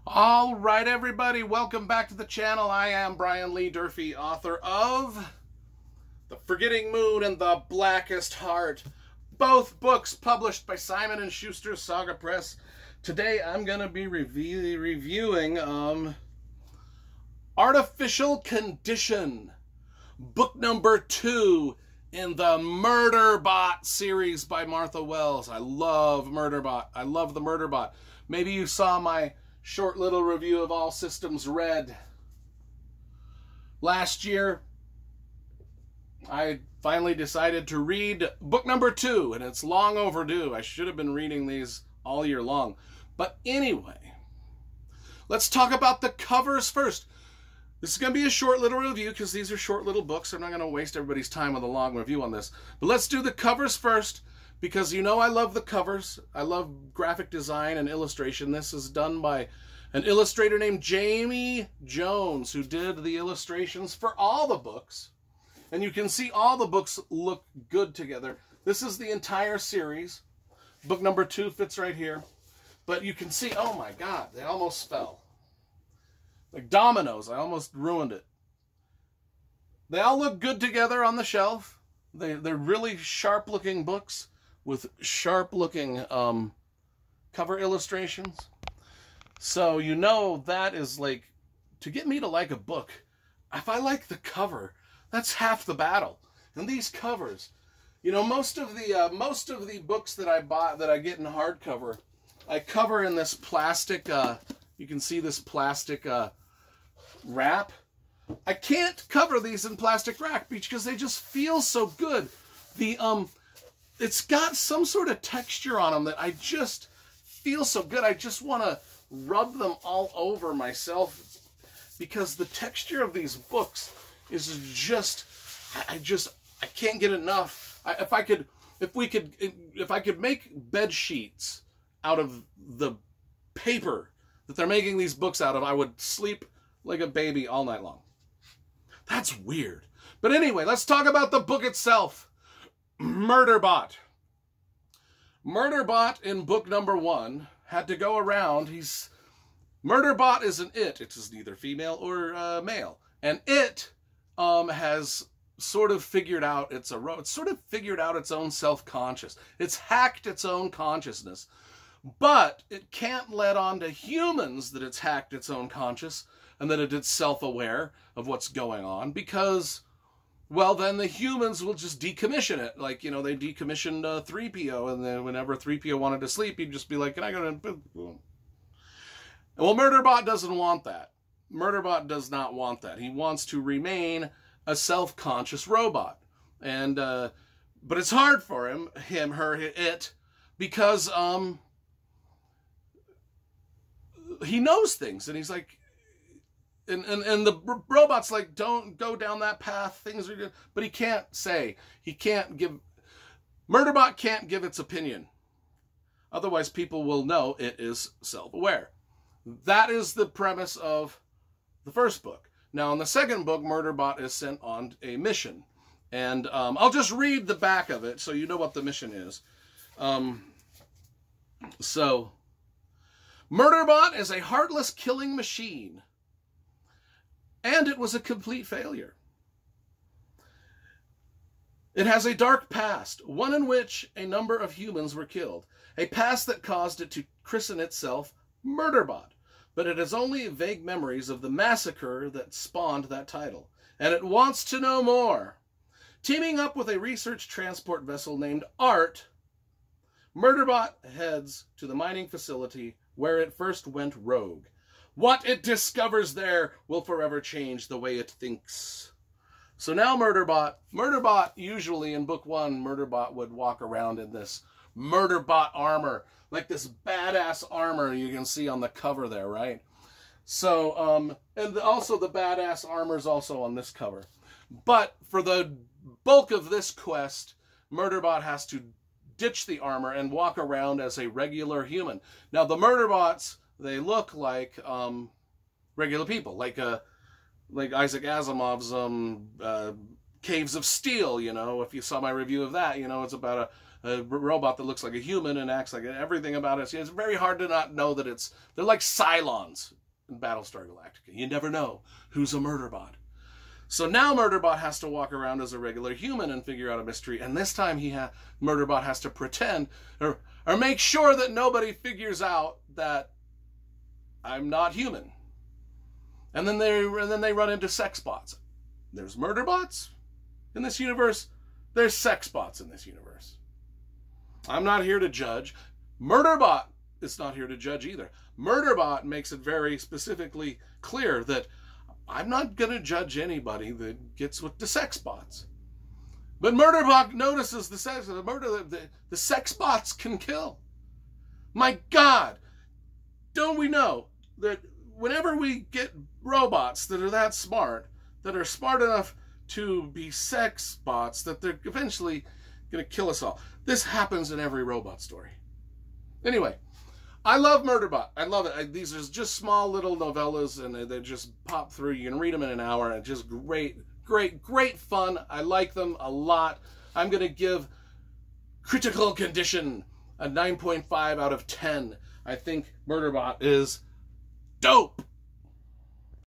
All right, everybody, welcome back to the channel. I am Brian Lee Durfee, author of The Forgetting Moon and The Blackest Heart, both books published by Simon & Schuster's Saga Press. Today, I'm going to be reviewing Artificial Condition, book number 2 in the Murderbot series by Martha Wells. I love Murderbot. I love the Murderbot. Maybe you saw my short little review of All Systems Red last year. I finally decided to read book number 2, and it's long overdue. I should have been reading these all year long. But anyway, let's talk about the covers first. This is going to be a short little review because these are short little books. I'm not going to waste everybody's time with a long review on this. But let's do the covers first, because you know I love the covers. I love graphic design and illustration. This is done by an illustrator named Jamie Jones, who did the illustrations for all the books. And you can see all the books look good together. This is the entire series. Book number 2 fits right here. But you can see, oh my God, they almost fell. Like dominoes, I almost ruined it. They all look good together on the shelf. They're really sharp-looking books with sharp-looking cover illustrations. So you know that is like, to get me to like a book, if I like the cover, that's half the battle. And these covers, you know, most of the books that I bought, that I get in hardcover, I cover in this plastic, you can see this plastic wrap. I can't cover these in plastic wrap because they just feel so good. It's got some sort of texture on them that I just feel so good. I just want to rub them all over myself because the texture of these books is just, I can't get enough. If I could make bed sheets out of the paper that they're making these books out of, I would sleep like a baby all night long. That's weird. But anyway, let's talk about the book itself. Murderbot. Murderbot in book number 1 had to go around. Murderbot is an it. It is neither female or male. And it has sort of figured out its own self-conscious. It's hacked its own consciousness. But it can't let on to humans that it's hacked its own conscious and that it's self-aware of what's going on, because, well, then the humans will just decommission it. Like, you know, they decommissioned 3PO, and then whenever 3PO wanted to sleep, he'd just be like, can I go to... Well, Murderbot doesn't want that. Murderbot does not want that. He wants to remain a self-conscious robot. And, but it's hard for him, her, it, because, he knows things, and he's like, and the robot's like, don't go down that path, things are good, but he can't say, Murderbot can't give its opinion. Otherwise people will know it is self-aware. That is the premise of the first book. Now in the second book, Murderbot is sent on a mission, and I'll just read the back of it so you know what the mission is. So, Murderbot is a heartless killing machine, and it was a complete failure. It has a dark past, one in which a number of humans were killed, a past that caused it to christen itself Murderbot, but it has only vague memories of the massacre that spawned that title, and it wants to know more. Teaming up with a research transport vessel named Art, Murderbot heads to the mining facility where it first went rogue. What it discovers there will forever change the way it thinks. So now Murderbot, usually in book 1, Murderbot would walk around in this Murderbot armor, like this badass armor you can see on the cover there, right? So, and also the badass armor is also on this cover. But for the bulk of this quest, Murderbot has to ditch the armor and walk around as a regular human. Now the Murderbots, they look like regular people, like Isaac Asimov's Caves of Steel. You know, if you saw my review of that, you know, it's about a robot that looks like a human and acts like everything about it. It's very hard to not know that they're like Cylons in Battlestar Galactica. You never know who's a Murderbot. So now Murderbot has to walk around as a regular human and figure out a mystery. And this time Murderbot has to pretend or make sure that nobody figures out that I'm not human. And then they run into sex bots. There's Murderbots in this universe. There's sex bots in this universe. I'm not here to judge. Murderbot is not here to judge either. Murderbot makes it very specifically clear that I'm not going to judge anybody that gets with the sex bots. But Murderbot notices the sex bots can kill. My God, don't we know that whenever we get robots that are that smart, that are smart enough to be sex bots, that they're eventually going to kill us all. This happens in every robot story. Anyway, I love Murderbot. I love it. These are just small little novellas, and they just pop through. You can read them in an hour, and just great, great, great fun. I like them a lot. I'm going to give Critical Condition a 9.5 out of 10. I think Murderbot is dope.